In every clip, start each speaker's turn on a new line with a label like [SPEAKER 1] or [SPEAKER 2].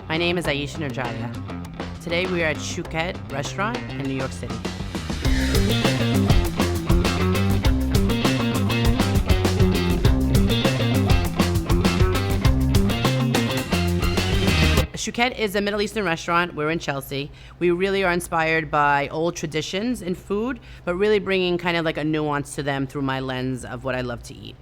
[SPEAKER 1] My name is Ayesha Nurdjaja. Today we are at Shukette restaurant in New York City. Shukette is a Middle Eastern restaurant. We're in Chelsea. We really are inspired by old traditions in food, but really bringing kind of like a nuance to them through my lens of what I love to eat.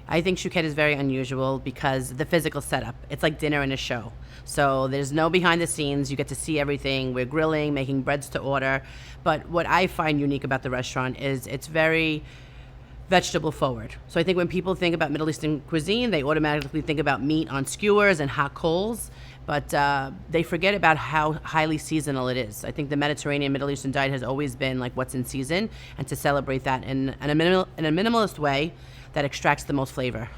[SPEAKER 1] I think Shukette is very unusual because the physical setup. It's like dinner and a show. So there's no behind the scenes. You get to see everything. We're grilling, making breads to order. But what I find unique about the restaurant is it's very vegetable forward. So I think when people think about Middle Eastern cuisine, they automatically think about meat on skewers and hot coals, but they forget about how highly seasonal it is. I think the Mediterranean Middle Eastern diet has always been like what's in season, and to celebrate that in a minimalist way that extracts the most flavor.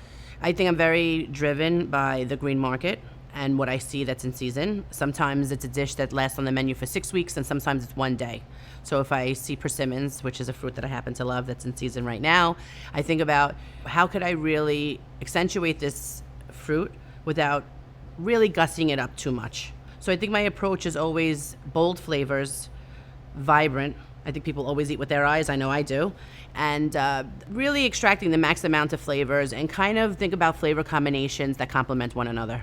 [SPEAKER 1] I think I'm very driven by the green market and what I see that's in season. Sometimes it's a dish that lasts on the menu for 6 weeks, and sometimes it's one day. So if I see persimmons, which is a fruit that I happen to love that's in season right now, I think about how could I really accentuate this fruit without really gussing it up too much. So I think my approach is always bold flavors, vibrant. I think people always eat with their eyes. I know I do. And really extracting the max amount of flavors and kind of think about flavor combinations that complement one another.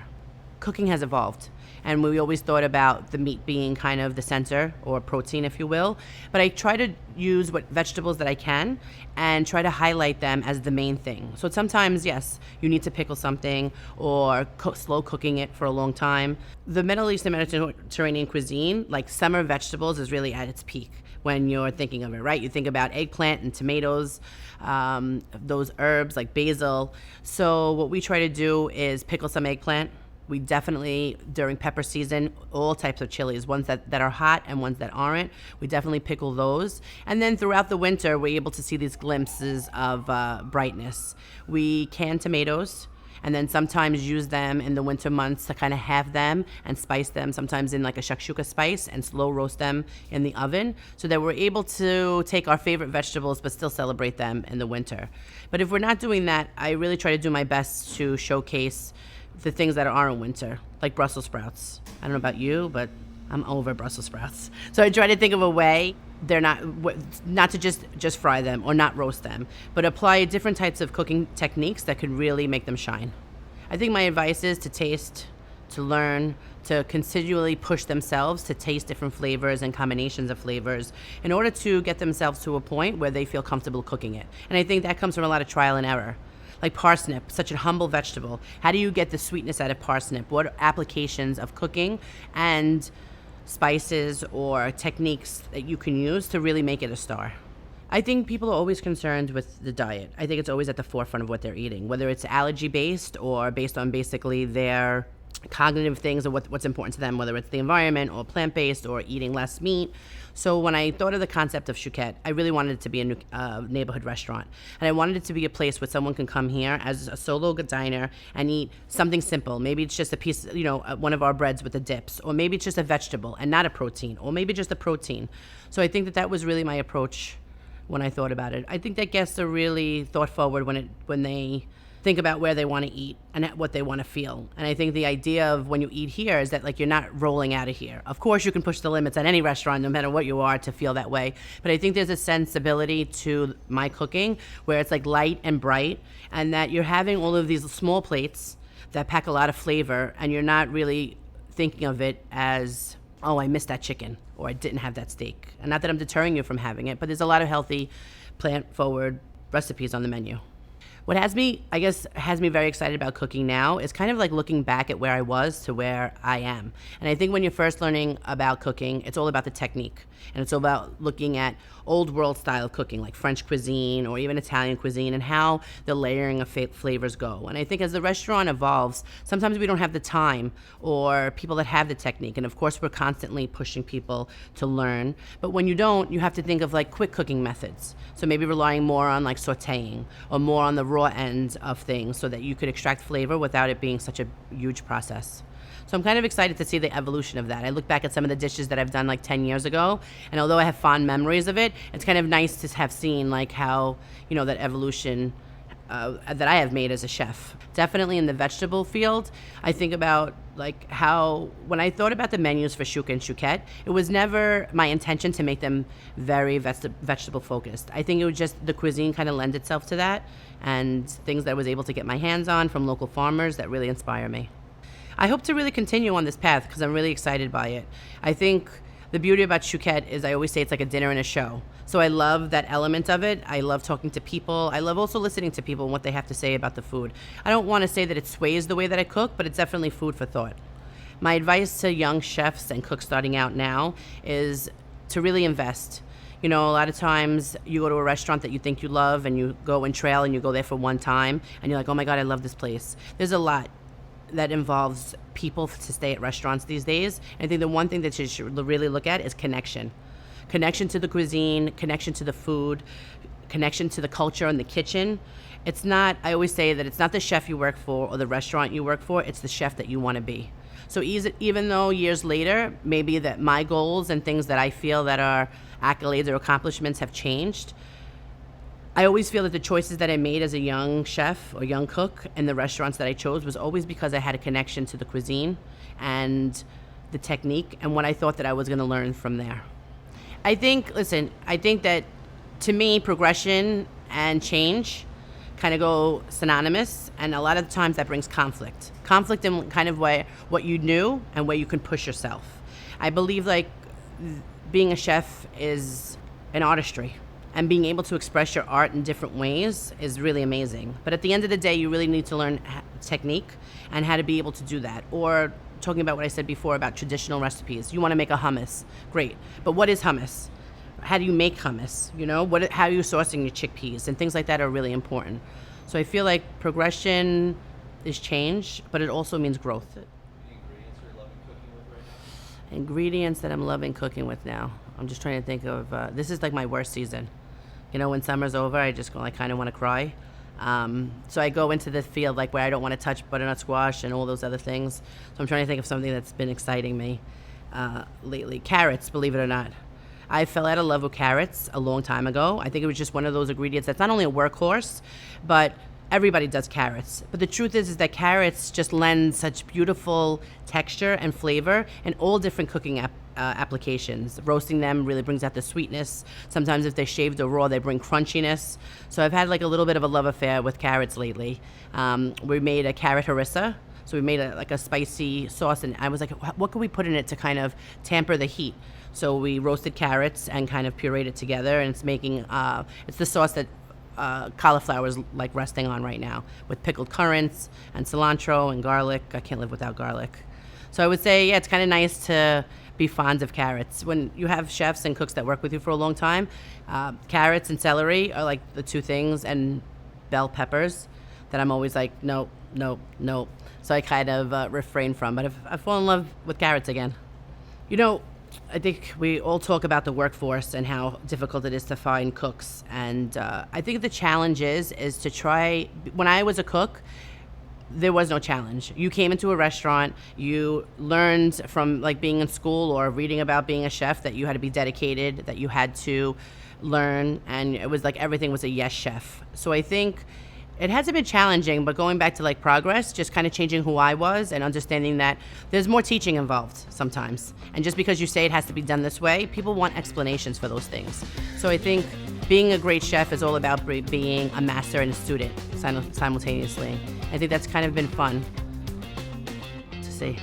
[SPEAKER 1] Cooking has evolved, and we always thought about the meat being kind of the center, or protein, if you will. But I try to use what vegetables that I can and try to highlight them as the main thing. So sometimes, yes, you need to pickle something or slow cooking it for a long time. The Middle Eastern Mediterranean cuisine, like summer vegetables, is really at its peak when you're thinking of it, right? You think about eggplant and tomatoes, those herbs like basil. So what we try to do is pickle some eggplant. We definitely, during pepper season, all types of chilies, ones that are hot and ones that aren't, we definitely pickle those. And then throughout the winter, we're able to see these glimpses of brightness. We can tomatoes, and then sometimes use them in the winter months to kind of halve them and spice them, sometimes in like a shakshuka spice, and slow roast them in the oven, so that we're able to take our favorite vegetables but still celebrate them in the winter. But if we're not doing that, I really try to do my best to showcase the things that are in winter, like Brussels sprouts. I don't know about you, but I'm over Brussels sprouts. So I try to think of a way they're not to just fry them or not roast them, but apply different types of cooking techniques that could really make them shine. I think my advice is to taste, to learn, to continually push themselves to taste different flavors and combinations of flavors in order to get themselves to a point where they feel comfortable cooking it. And I think that comes from a lot of trial and error. Like parsnip, such a humble vegetable. How do you get the sweetness out of parsnip? What applications of cooking and spices or techniques that you can use to really make it a star? I think people are always concerned with the diet. I think it's always at the forefront of what they're eating, whether it's allergy-based or based on basically their cognitive things or what's important to them, whether it's the environment or plant-based or eating less meat. So when I thought of the concept of Shukette, I really wanted it to be a neighborhood restaurant. And I wanted it to be a place where someone can come here as a solo diner and eat something simple. Maybe it's just a piece, one of our breads with the dips, or maybe it's just a vegetable and not a protein, or maybe just a protein. So I think that was really my approach when I thought about it. I think that guests are really thought forward when they think about where they want to eat and what they want to feel. And I think the idea of when you eat here is that like you're not rolling out of here. Of course you can push the limits at any restaurant, no matter what you are, to feel that way. But I think there's a sensibility to my cooking where it's like light and bright, and that you're having all of these small plates that pack a lot of flavor, and you're not really thinking of it as, oh, I missed that chicken, or I didn't have that steak. And not that I'm deterring you from having it, but there's a lot of healthy, plant-forward recipes on the menu. What has me very excited about cooking now is kind of like looking back at where I was to where I am. And I think when you're first learning about cooking, it's all about the technique. And it's all about looking at old world style cooking, like French cuisine or even Italian cuisine, and how the layering of flavors go. And I think as the restaurant evolves, sometimes we don't have the time or people that have the technique. And of course, we're constantly pushing people to learn. But when you don't, you have to think of like quick cooking methods. So maybe relying more on like sauteing or more on the raw end of things so that you could extract flavor without it being such a huge process. So I'm kind of excited to see the evolution of that. I look back at some of the dishes that I've done like 10 years ago, and although I have fond memories of it, it's kind of nice to have seen like how, that evolution that I have made as a chef. Definitely in the vegetable field, I think about like how when I thought about the menus for Shuk and Shukette, it was never my intention to make them very vegetable focused. I think it was just the cuisine kind of lends itself to that, and things that I was able to get my hands on from local farmers that really inspire me. I hope to really continue on this path because I'm really excited by it. I think the beauty about Shukette is I always say it's like a dinner and a show. So I love that element of it. I love talking to people. I love also listening to people and what they have to say about the food. I don't want to say that it sways the way that I cook, but it's definitely food for thought. My advice to young chefs and cooks starting out now is to really invest. You know, a lot of times you go to a restaurant that you think you love and you go and trail and you go there for one time and you're like, oh my God, I love this place. There's a lot that involves people to stay at restaurants these days. And I think the one thing that you should really look at is connection. Connection to the cuisine, connection to the food, connection to the culture in the kitchen. It's not, I always say that it's not the chef you work for or the restaurant you work for, it's the chef that you want to be. So even though years later, maybe that my goals and things that I feel that are accolades or accomplishments have changed, I always feel that the choices that I made as a young chef or young cook and the restaurants that I chose was always because I had a connection to the cuisine and the technique and what I thought that I was going to learn from there. I think that to me, progression and change kind of go synonymous, and a lot of the times that brings conflict. Conflict in kind of way what you knew and where you can push yourself. I believe like being a chef is an artistry. And being able to express your art in different ways is really amazing. But at the end of the day, you really need to learn technique and how to be able to do that. Or talking about what I said before about traditional recipes. You want to make a hummus. Great. But what is hummus? How do you make hummus? You know, how are you sourcing your chickpeas? And things like that are really important. So I feel like progression is change, but it also means growth. Ingredients that I'm loving cooking with now. I'm just trying to think of, this is like my worst season. You know, when summer's over, I just like kind of want to cry. So I go into the field like where I don't want to touch butternut squash and all those other things. So I'm trying to think of something that's been exciting me lately. Carrots, believe it or not. I fell out of love with carrots a long time ago. I think it was just one of those ingredients that's not only a workhorse, but everybody does carrots. But the truth is that carrots just lend such beautiful texture and flavor in all different cooking applications. Roasting them really brings out the sweetness. Sometimes if they're shaved or raw, they bring crunchiness. So I've had like a little bit of a love affair with carrots lately. We made a carrot harissa. So we made a spicy sauce, and I was like, what can we put in it to kind of tamper the heat? So we roasted carrots and kind of pureed it together, and it's making, it's the sauce that cauliflower is like resting on right now, with pickled currants and cilantro and garlic. I can't live without garlic. So I would say, yeah, it's kind of nice to be fond of carrots. When you have chefs and cooks that work with you for a long time, carrots and celery are like the two things, and bell peppers that I'm always like, nope. So I kind of refrain from, but I've fallen in love with carrots again. You know, I think we all talk about the workforce and how difficult it is to find cooks. And I think the challenge is to try, when I was a cook, there was no challenge. You came into a restaurant, you learned from like being in school or reading about being a chef that you had to be dedicated, that you had to learn, and it was like everything was a yes chef. So I think it hasn't been challenging, but going back to like progress, just kind of changing who I was and understanding that there's more teaching involved sometimes. And just because you say it has to be done this way, people want explanations for those things. So I think being a great chef is all about being a master and a student simultaneously. I think that's kind of been fun to see.